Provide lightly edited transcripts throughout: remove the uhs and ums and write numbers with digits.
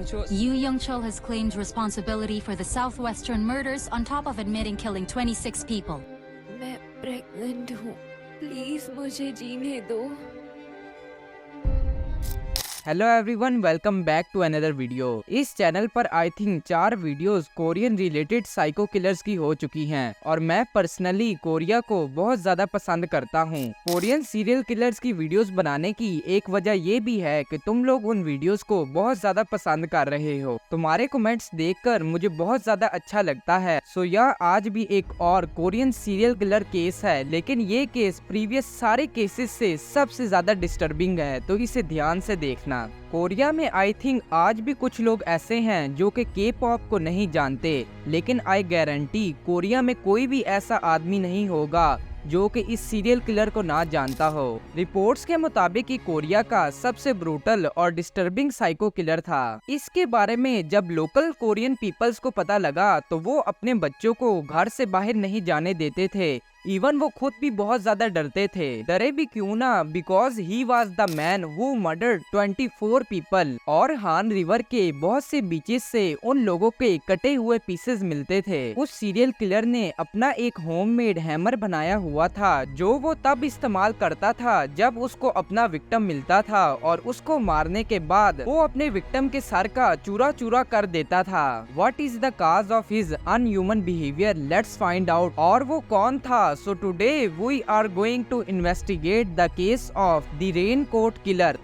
Yu Young-chul has claimed responsibility for the southwestern murders on top of admitting killing 26 people. मैं pregnant हूँ, please मुझे जीने दो। Hello everyone, welcome back to another video. इस channel पर I think 4 videos Korean related psycho killers की हो चुकी हैं और मैं पर्सनली कोरिया को बहुत ज्यादा पसंद करता हूं। कोरियन सीरियल किलर्स की वीडियोस बनाने की एक वजह ये भी है कि तुम लोग उन वीडियोस को बहुत ज्यादा पसंद कर रहे हो। तुम्हारे कमेंट्स देखकर मुझे बहुत ज्यादा अच्छा लगता है। सो यह आज भी एक और कोरियन सीरियल किलर केस है, लेकिन ये केस प्रीवियस सारे केसेस से सबसे ज्यादा डिस्टर्बिंग है, तो इसे ध्यान से देखना। कोरिया में आई थिंक आज भी कुछ लोग ऐसे हैं जो कि के पॉप को नहीं जानते, लेकिन आई गारंटी कोरिया में कोई भी ऐसा आदमी नहीं होगा जो कि इस सीरियल किलर को ना जानता हो। रिपोर्ट्स के मुताबिक ये कोरिया का सबसे ब्रूटल और डिस्टर्बिंग साइको किलर था। इसके बारे में जब लोकल कोरियन पीपल्स को पता लगा तो वो अपने बच्चों को घर से बाहर नहीं जाने देते थे। इवन वो खुद भी बहुत ज्यादा डरते थे। डरे भी क्यों ना, because he was the man who murdered 24 people. और हान रिवर के बहुत से बीचेस से उन लोगों के कटे हुए पीसेस मिलते थे। उस सीरियल किलर ने अपना एक होममेड हैमर बनाया हुआ था जो वो तब इस्तेमाल करता था जब उसको अपना विक्टिम मिलता था, और उसको मारने के बाद वो अपने विक्टिम के सर का चूरा चूरा कर देता था। What is the cause of his unhuman behaviour, let's find out. और वो कौन था? So today we are going to investigate the case of the Raincoat Killer.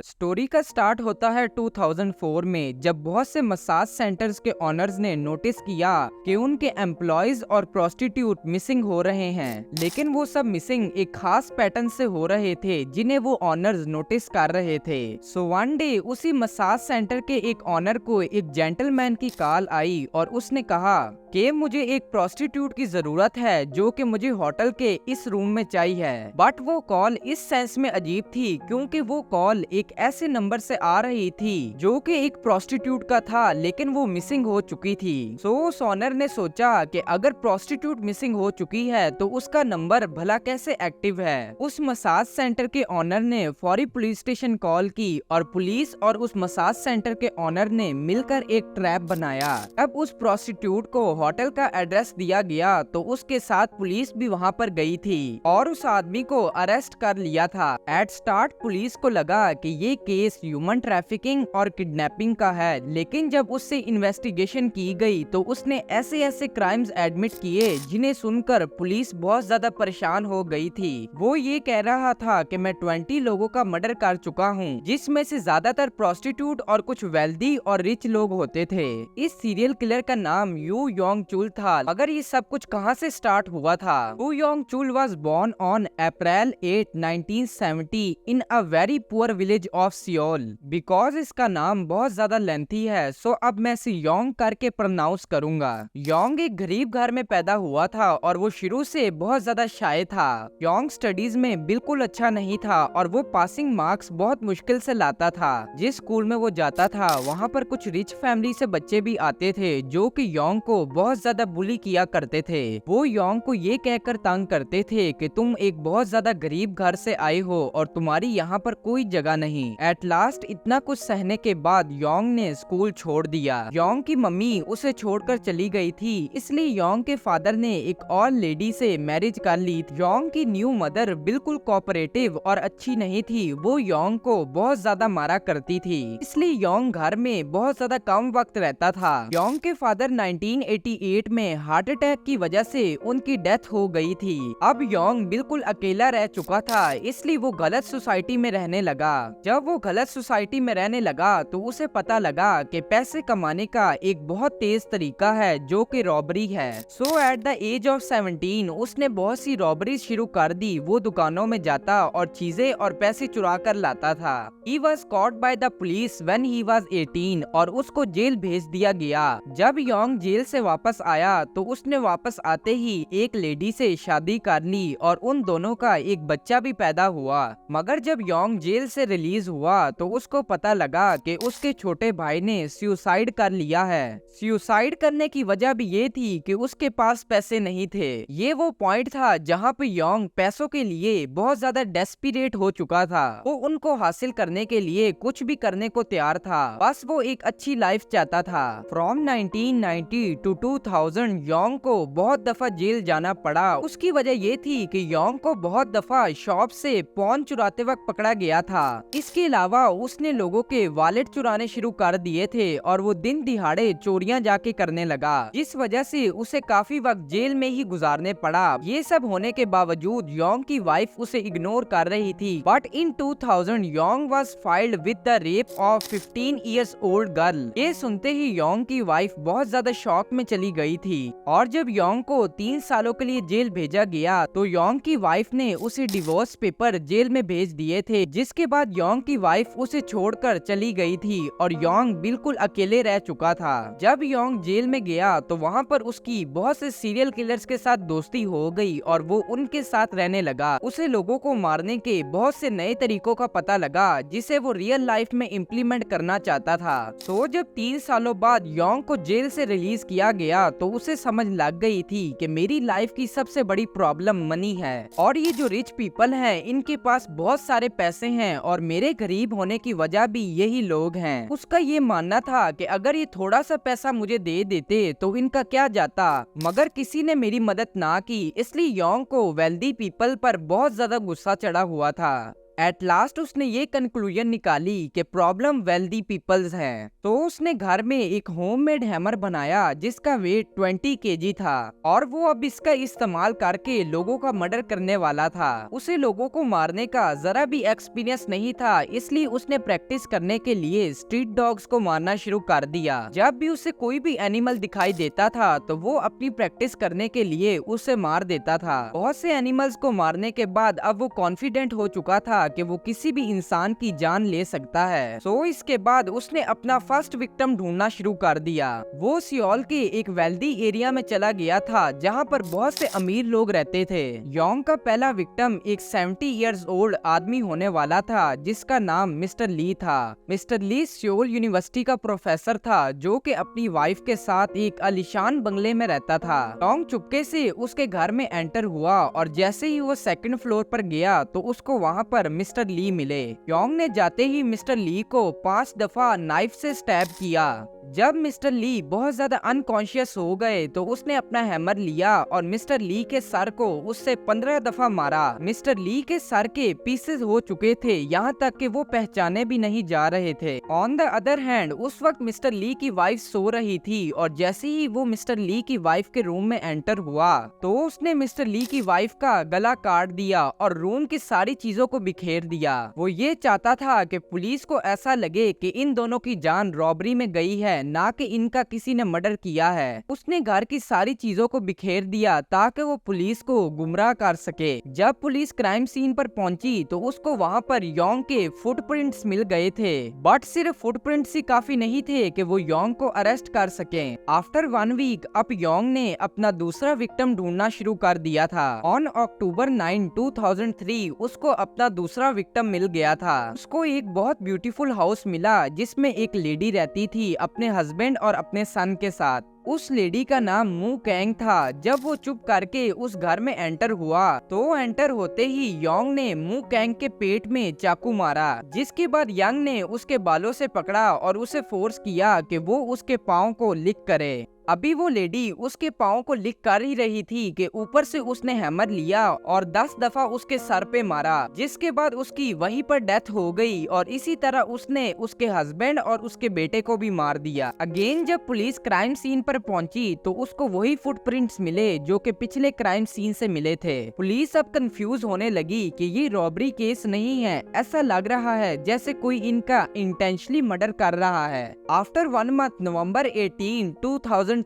Story का स्टार्ट होता है 2004 में, जब बहुत से मसाज सेंटर्स के ओनर्स ने नोटिस किया कि उनके एम्प्लॉयज और प्रोस्टिट्यूट मिसिंग हो रहे हैं, लेकिन वो सब मिसिंग एक खास पैटर्न से हो रहे थे जिन्हें वो ओनर्स नोटिस कर रहे थे। सो वन डे उसी मसाज सेंटर के एक ओनर को एक जेंटलमैन की कॉल आई और उसने कहा कि मुझे एक प्रोस्टिट्यूट की जरूरत है जो कि मुझे होटल के इस रूम में चाहिए। बट वो कॉल इस सेंस में अजीब थी क्योंकि वो कॉल एक ऐसे नंबर से आ रही थी जो कि एक प्रोस्टिट्यूट का था, लेकिन वो मिसिंग हो चुकी थी। सो उस ओनर ने सोचा कि अगर प्रोस्टिट्यूट मिसिंग हो चुकी है तो उसका नंबर भला कैसे एक्टिव है। उस मसाज सेंटर के ओनर ने फौरी पुलिस स्टेशन कॉल की और पुलिस और उस मसाज सेंटर के ओनर ने मिलकर एक ट्रैप बनाया। अब उस प्रोस्टिट्यूट को होटल का एड्रेस दिया गया तो उसके साथ पुलिस भी वहाँ पर गई थी और उस आदमी को अरेस्ट कर लिया था। एट स्टार्ट पुलिस को लगा कि ये केस ह्यूमन ट्रैफिकिंग और किडनैपिंग का है, लेकिन जब उससे इन्वेस्टिगेशन की गई तो उसने ऐसे ऐसे क्राइम्स एडमिट किए जिन्हें सुनकर पुलिस बहुत ज्यादा परेशान हो गई थी। वो ये कह रहा था कि मैं 20 लोगों का मर्डर कर चुका हूँ, जिसमें से ज्यादातर प्रोस्टिट्यूट और कुछ वेल्दी और रिच लोग होते थे। इस सीरियल किलर का नाम यू योंग चुल था। अगर ये सब कुछ कहाँ से स्टार्ट हुआ था? Yoo Young Chul was born on April 8, 1970 in a very poor village of Seoul. Because इसका नाम बहुत ज्यादा लेंथी है, सो अब मैं इसे योंग करके प्रोनाउंस करूंगा। योंग एक गरीब घर में पैदा हुआ था और वो शुरू से बहुत ज्यादा शाय था। योंग स्टडीज में बिल्कुल अच्छा नहीं था और वो पासिंग मार्क्स बहुत मुश्किल से लाता था। जिस स्कूल में वो जाता था वहाँ पर कुछ रिच फैमिली से बच्चे भी आते थे जो कि योंग को बहुत ज्यादा बुली किया करते थे। वो योंग को ये कहकर तंग करते थे कि तुम एक बहुत ज्यादा गरीब घर से आए हो और तुम्हारी यहाँ पर कोई जगह नहीं। एट लास्ट इतना कुछ सहने के बाद योंग ने स्कूल छोड़ दिया। योंग की मम्मी उसे छोड़कर चली गई थी, इसलिए योंग के फादर ने एक और लेडी से मैरिज कर ली। योंग की न्यू मदर बिल्कुल कोऑपरेटिव और अच्छी नहीं थी। वो योंग को बहुत ज्यादा मारा करती थी, इसलिए योंग घर में बहुत ज्यादा कम वक्त रहता था। योंग के फादर 1988 में हार्ट अटैक की वजह से उनकी डेथ हो गई थी। अब योंग बिल्कुल अकेला रह चुका था, इसलिए वो गलत सोसाइटी में रहने लगा। जब वो गलत सोसाइटी में रहने लगा तो उसे पता लगा कि पैसे कमाने का एक बहुत तेज तरीका है जो कि रॉबरी है। सो एट द एज ऑफ 17 उसने बहुत सी रॉबरी शुरू कर दी। वो दुकानों में जाता और चीजें और पैसे चुरा कर लाता था। He was caught by the police when he was 18 और उसको जेल भेज दिया गया। जब योंग जेल से वापस आया तो उसने वापस आते ही एक लेडी से शादी कर ली और उन दोनों का एक बच्चा भी पैदा हुआ। मगर जब योंग जेल से रिलीज हुआ तो उसको पता लगा कि उसके छोटे भाई ने सुसाइड कर लिया है। सुसाइड करने की वजह भी ये थी कि उसके पास पैसे नहीं थे। ये वो पॉइंट था जहाँ पे योंग पैसों के लिए बहुत ज्यादा डेस्परेट हो चुका था। वो उनको हासिल करने के लिए कुछ भी करने को तैयार था, बस वो एक अच्छी लाइफ चाहता था। फ्रॉम 1990 टू 2000 योंग को बहुत दफा जेल जाना पड़ा। उसकी वजह ये थी कि योंग को बहुत दफा शॉप से पॉर्न चुराते वक्त पकड़ा गया था। इसके अलावा उसने लोगों के वॉलेट चुराने शुरू कर दिए थे और वो दिन दिहाड़े चोरियां जाके करने लगा, जिस वजह से उसे काफी वक्त जेल में ही गुजारने पड़ा। ये सब होने के बावजूद योंग की वाइफ उसे इग्नोर कर रही थी। But in 2000 Yong was filed with the rape of 15 years old girl. ये सुनते ही योंग की वाइफ बहुत ज्यादा शॉक में चली गई थी और जब योंग को 3 सालों के लिए जेल भेजा गया तो योंग की वाइफ ने उसे डिवोर्स पेपर जेल में भेज दिए थे, जिसके बाद योंग की वाइफ उसे छोड़कर चली गई थी और योंग बिल्कुल अकेले रह चुका था। जब योंग जेल में गया तो वहाँ पर उसकी बहुत से सीरियल किलर्स के साथ दोस्ती हो गई और वो उनके साथ रहने लगा। उसे लोगों को मारने के बहुत से नए तरीकों का पता लगा जिसे वो रियल लाइफ में इम्प्लीमेंट करना चाहता था। तो जब 3 सालों बाद योंग को जेल से रिलीज किया गया तो उसे समझ लग गई थी कि मेरी लाइफ की सबसे बड़ी प्रॉब्लम मनी है और ये जो रिच पीपल हैं इनके पास बहुत सारे पैसे हैं और मेरे गरीब होने की वजह भी यही लोग हैं। उसका ये मानना था कि अगर ये थोड़ा सा पैसा मुझे दे देते तो इनका क्या जाता, मगर किसी ने मेरी मदद ना की, इसलिए योंग को वेल्दी पीपल पर बहुत ज्यादा गुस्सा चढ़ा हुआ था। एट लास्ट उसने ये कंक्लूजन निकाली कि प्रॉब्लम वेल्दी पीपल्स है। तो उसने घर में एक होममेड हैमर बनाया जिसका वेट 20 kg था और वो अब इसका इस्तेमाल करके लोगों का मर्डर करने वाला था। उसे लोगों को मारने का जरा भी एक्सपीरियंस नहीं था, इसलिए उसने प्रैक्टिस करने के लिए स्ट्रीट डॉग्स को मारना शुरू कर दिया। जब भी उसे कोई भी एनिमल दिखाई देता था तो वो अपनी प्रैक्टिस करने के लिए उसे मार देता था। बहुत से एनिमल्स को मारने के बाद अब वो कॉन्फिडेंट हो चुका था कि वो किसी भी इंसान की जान ले सकता है। सो इसके बाद उसने अपना फर्स्ट विक्टिम ढूंढना शुरू कर दिया। वो सियोल के एक वेल्दी एरिया में चला गया था जहाँ पर बहुत से अमीर लोग रहते थे। योंग का पहला विक्टिम एक 70 इयर्स ओल्ड आदमी होने वाला था जिसका नाम मिस्टर ली था। मिस्टर ली सियोल यूनिवर्सिटी का प्रोफेसर था जो कि अपनी वाइफ के साथ एक आलीशान बंगले में रहता था। योंग चुपके से उसके घर में एंटर हुआ और जैसे ही वो सेकंड फ्लोर पर गया तो उसको वहाँ पर मिस्टर ली मिले। योंग ने जाते ही मिस्टर ली को 5 दफा नाइफ से स्टैब किया। जब मिस्टर ली बहुत ज्यादा अनकॉन्शियस हो गए तो उसने अपना हैमर लिया और मिस्टर ली के सर को उससे 15 दफा मारा। मिस्टर ली के सर के पीसेस हो चुके थे, यहाँ तक कि वो पहचाने भी नहीं जा रहे थे। ऑन द अदर हैंड उस वक्त मिस्टर ली की वाइफ सो रही थी और जैसे ही वो मिस्टर ली की वाइफ के रूम में एंटर हुआ तो उसने मिस्टर ली की वाइफ का गला काट दिया और रूम की सारी चीजों को बिखेर दिया। वो ये चाहता था कि पुलिस को ऐसा लगे कि इन दोनों की जान रॉबरी में गई है, ना कि इनका किसी ने मर्डर किया है। उसने घर की सारी चीजों को बिखेर दिया ताकि वो पुलिस को गुमराह कर सके। जब पुलिस क्राइम सीन पर पहुंची तो उसको वहां पर योंग के फुटप्रिंट्स मिल गए थे, बट सिर्फ फुटप्रिंट्स ही काफी नहीं थे कि वो योंग को अरेस्ट कर सके। आफ्टर 1 वीक अब योंग ने अपना दूसरा विक्टिम ढूंढना शुरू कर दिया था। ऑन अक्टूबर 9, 2003 उसको अपना दूसरा विक्टिम मिल गया था। उसको एक बहुत ब्यूटीफुल हाउस मिला जिसमें एक लेडी रहती थी अपने हस्बैंड और अपने सन के साथ। उस लेडी का नाम मू कैंग था। जब वो चुप करके उस घर में एंटर हुआ तो एंटर होते ही योंग ने मू कैंग के पेट में चाकू मारा, जिसके बाद यंग ने उसके बालों से पकड़ा और उसे फोर्स किया कि वो उसके पाँव को लिक करे। अभी वो लेडी उसके पाँव को लिक कर ही रही थी कि ऊपर से उसने हैमर लिया और 10 दफा उसके सर पे मारा, जिसके बाद उसकी वहीं पर डेथ हो गई और इसी तरह उसने उसके हस्बैंड और उसके बेटे को भी मार दिया। अगेन जब पुलिस क्राइम सीन पर पहुंची तो उसको वही फुटप्रिंट्स मिले जो कि पिछले क्राइम सीन से मिले थे। पुलिस अब कंफ्यूज होने लगी कि ये रॉबरी केस नहीं है, ऐसा लग रहा है जैसे कोई इनका इंटेंशनली मर्डर कर रहा है। आफ्टर 1 मंथ नवंबर 18, 2003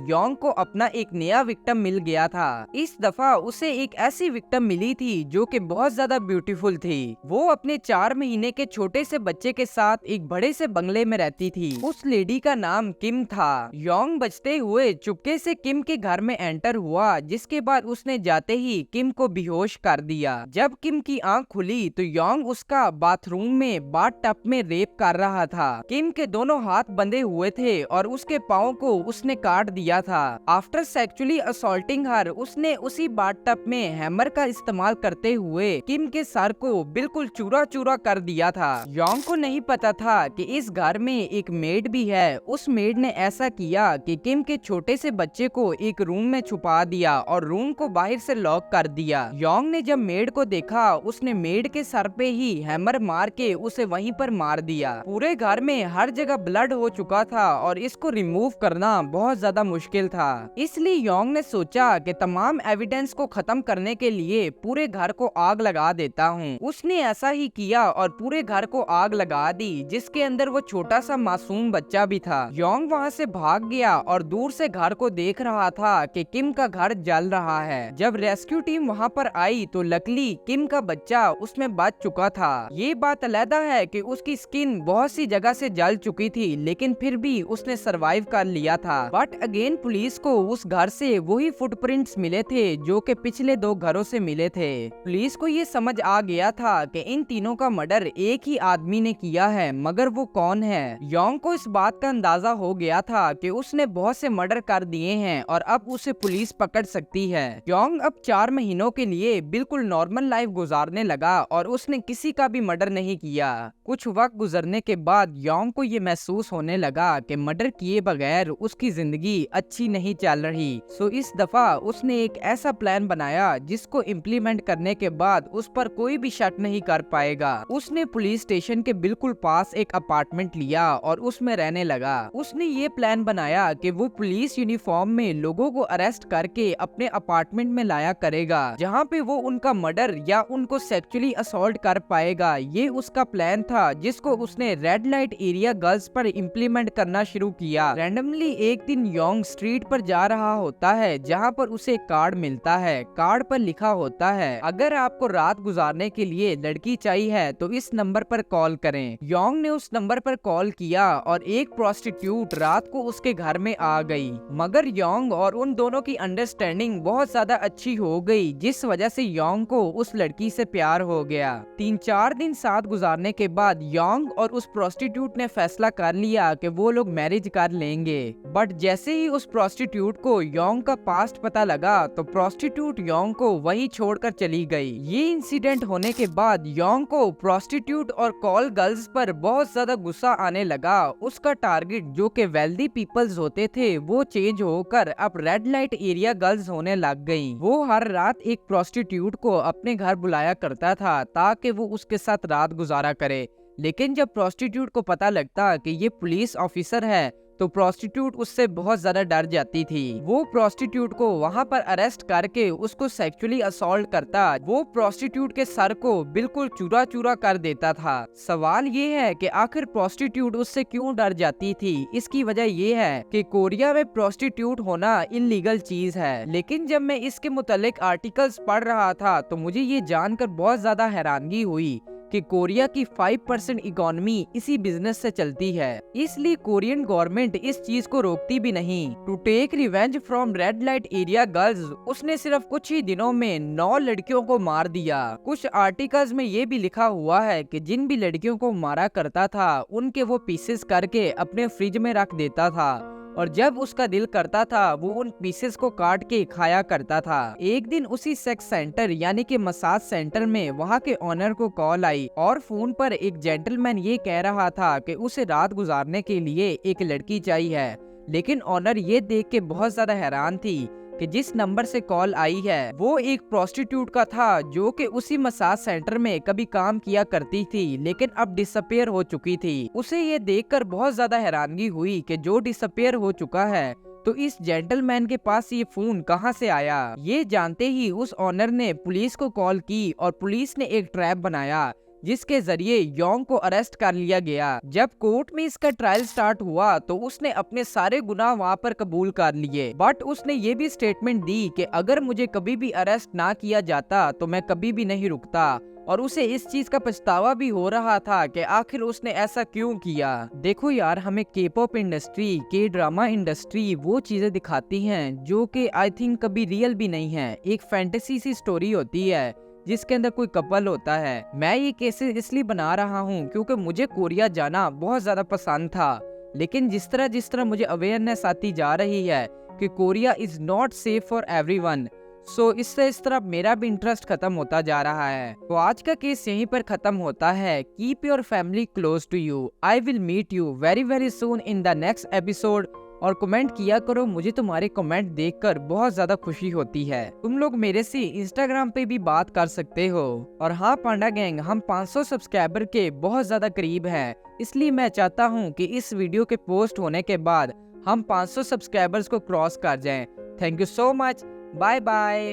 योंग को अपना एक नया विक्टिम मिल गया था। इस दफा उसे एक ऐसी विक्टिम मिली थी जो कि बहुत ज्यादा ब्यूटीफुल थी। वो अपने 4 महीने के छोटे से बच्चे के साथ एक बड़े से बंगले में रहती थी। उस लेडी का नाम किम था। योंग बचते हुए चुपके से किम के घर में एंटर हुआ, जिसके बाद उसने जाते ही किम को बेहोश कर दिया। जब किम की आंख खुली तो योंग उसका बाथरूम में बाथ टब में रेप कर रहा था। किम के दोनों हाथ बंधे हुए थे और उसके पाँव को उसने काट दिया था। आफ्टर सेक्सुअली असॉल्टिंग हर, उसने उसी बाथ टब में हैमर का इस्तेमाल करते हुए किम के सर को बिल्कुल चूरा चूरा कर दिया था। योंग को नहीं पता था कि इस घर में एक मेड भी है। उस मेड ने ऐसा किया कि किम के छोटे से बच्चे को एक रूम में छुपा दिया और रूम को बाहर से लॉक कर दिया। योंग ने जब मेड को देखा, उसने मेड के सर पे ही हैमर मार के उसे वहीं पर मार दिया। पूरे घर में हर जगह ब्लड हो चुका था और इसको रिमूव करना बहुत ज्यादा मुश्किल था। इसलिए योंग ने सोचा कि तमाम एविडेंस को खत्म करने के लिए पूरे घर को आग लगा देता हूँ। उसने ऐसा ही किया और पूरे घर को आग लगा दी, जिसके अंदर वो छोटा सा मासूम बच्चा भी था। योंग वहाँ से भाग गया और दूर से घर को देख रहा था कि किम का घर जल रहा है। जब रेस्क्यू टीम वहाँ पर आई तो लकीली किम का बच्चा उसमें बच चुका था। ये बात अलग है कि उसकी स्किन बहुत सी जगह से जल चुकी थी, लेकिन फिर भी उसने सरवाइव कर लिया था। बट अगेन पुलिस को उस घर से वही फुटप्रिंट्स मिले थे जो कि पिछले 2 घरों से मिले थे। पुलिस को ये समझ आ गया था कि इन तीनों का मर्डर एक ही आदमी ने किया है, मगर वो कौन है। योंग को इस बात का अंदाजा हो गया था कि उसने बहुत से मर्डर कर दिए हैं और अब उसे पुलिस पकड़ सकती है। योंग अब 4 महीनों के लिए बिल्कुल नॉर्मल लाइफ गुजारने लगा और उसने किसी का भी मर्डर नहीं किया। कुछ वक्त गुजरने के बाद योंग को ये महसूस होने लगा कि मर्डर किए बगैर उसकी जिंदगी अच्छी नहीं चल रही। सो इस दफा उसने एक ऐसा प्लान बनाया जिसको इम्प्लीमेंट करने के बाद उस पर कोई भी शक नहीं कर पाएगा। उसने पुलिस स्टेशन के बिल्कुल पास एक अपार्टमेंट लिया और उसमें रहने लगा। उसने ये प्लान बनाया कि वो पुलिस यूनिफॉर्म में लोगों को अरेस्ट करके अपने अपार्टमेंट में लाया करेगा, जहाँ पे वो उनका मर्डर या उनको सेक्सुअली असॉल्ट कर पाएगा। ये उसका प्लान था, जिसको उसने रेड लाइट एरिया गर्ल्स पर इम्प्लीमेंट करना शुरू किया। रैंडमली एक दिन योंग स्ट्रीट पर जा रहा होता है, जहाँ पर उसे एक कार्ड मिलता है। कार्ड पर लिखा होता है, अगर आपको रात गुजारने के लिए लड़की चाहिए है तो इस नंबर पर कॉल करें। योंग ने उस नंबर पर कॉल किया और एक प्रोस्टिट्यूट रात को उसके घर में आ गई, मगर योंग और उन दोनों की अंडरस्टैंडिंग बहुत ज्यादा अच्छी हो गई, जिस वजह से योंग को उस लड़की से प्यार हो गया। 3-4 दिन साथ गुजारने के बाद योंग और उस प्रोस्टिट्यूट ने फैसला कर लिया कि वो लोग मैरिज कर लेंगे। बट जैसे ही उस प्रोस्टिट्यूट को योंग का पास्ट पता लगा तो प्रोस्टिट्यूट योंग को वहीं छोड़कर चली गई। ये इंसिडेंट होने के बाद योंग को प्रोस्टिट्यूट और कॉल गर्ल्स पर बहुत ज्यादा गुस्सा आने लगा। उसका टारगेट जो कि वेल्दी पीपल्स होते थे वो चेंज होकर अब रेड लाइट एरिया गर्ल्स होने लग गई। वो हर रात एक प्रोस्टिट्यूट को अपने घर बुलाया करता था ताकि वो उसके साथ रात गुजारा करे। लेकिन जब प्रोस्टिट्यूट को पता लगता कि ये पुलिस ऑफिसर है तो प्रोस्टिट्यूट उससे बहुत ज्यादा डर जाती थी। वो प्रोस्टिट्यूट को वहाँ पर अरेस्ट करके उसको सेक्सुअली असॉल्ट करता। वो प्रोस्टिट्यूट के सर को बिल्कुल चूरा चूरा कर देता था। सवाल ये है कि आखिर प्रोस्टिट्यूट उससे क्यों डर जाती थी। इसकी वजह ये है कि कोरिया में प्रोस्टिट्यूट होना इलीगल चीज है। लेकिन जब मैं इसके मुतालिक आर्टिकल्स पढ़ रहा था तो मुझे ये जानकर बहुत ज्यादा हैरानगी हुई कि कोरिया की 5% इकोनॉमी इसी बिजनेस से चलती है। इसलिए कोरियन गवर्नमेंट इस चीज को रोकती भी नहीं। To take revenge from red light area girls, उसने सिर्फ कुछ ही दिनों में 9 लड़कियों को मार दिया। कुछ आर्टिकल्स में ये भी लिखा हुआ है कि जिन भी लड़कियों को मारा करता था उनके वो पीसेस करके अपने फ्रिज में रख देता था और जब उसका दिल करता था वो उन पीसेस को काट के खाया करता था। एक दिन उसी सेक्स सेंटर यानी कि मसाज सेंटर में वहाँ के ऑनर को कॉल आई और फोन पर एक जेंटलमैन ये कह रहा था कि उसे रात गुजारने के लिए एक लड़की चाहिए। लेकिन ऑनर ये देख के बहुत ज्यादा हैरान थी कि जिस नंबर से कॉल आई है वो एक प्रोस्टिट्यूट का था जो कि उसी मसाज सेंटर में कभी काम किया करती थी, लेकिन अब डिसअपीयर हो चुकी थी। उसे ये देखकर बहुत ज्यादा हैरानगी हुई कि जो डिसअपीयर हो चुका है तो इस जेंटलमैन के पास ये फोन कहां से आया। ये जानते ही उस ऑनर ने पुलिस को कॉल की और पुलिस ने एक ट्रैप बनाया जिसके जरिए योंग को अरेस्ट कर लिया गया। जब कोर्ट में इसका ट्रायल स्टार्ट हुआ तो उसने अपने सारे गुनाह वहाँ पर कबूल कर लिए। बट उसने ये भी स्टेटमेंट दी कि अगर मुझे कभी भी अरेस्ट ना किया जाता तो मैं कभी भी नहीं रुकता और उसे इस चीज का पछतावा भी हो रहा था कि आखिर उसने ऐसा क्यों किया। देखो यार, हमें के पॉप इंडस्ट्री, के ड्रामा इंडस्ट्री वो चीजें दिखाती हैं जो कि आई थिंक कभी रियल भी नहीं है। एक फैंटेसी सी स्टोरी होती है जिसके अंदर कोई कपल होता है। मैं ये केसेस इसलिए बना रहा हूँ क्योंकि मुझे कोरिया जाना बहुत ज्यादा पसंद था, लेकिन जिस तरह मुझे अवेयरनेस आती जा रही है कि Korea is not safe for everyone, so इससे इस तरह मेरा भी इंटरेस्ट खत्म होता जा रहा है। तो आज का केस यहीं पर खत्म होता है। Keep your family close to you. I will meet you very soon in the next episode. और कमेंट किया करो, मुझे तुम्हारे कमेंट देखकर बहुत ज्यादा खुशी होती है। तुम लोग मेरे से इंस्टाग्राम पे भी बात कर सकते हो। और हाँ पांडा गैंग, हम 500 सब्सक्राइबर के बहुत ज्यादा करीब हैं, इसलिए मैं चाहता हूँ कि इस वीडियो के पोस्ट होने के बाद हम 500 सब्सक्राइबर्स को क्रॉस कर जाएं। Thank you so much. Bye bye.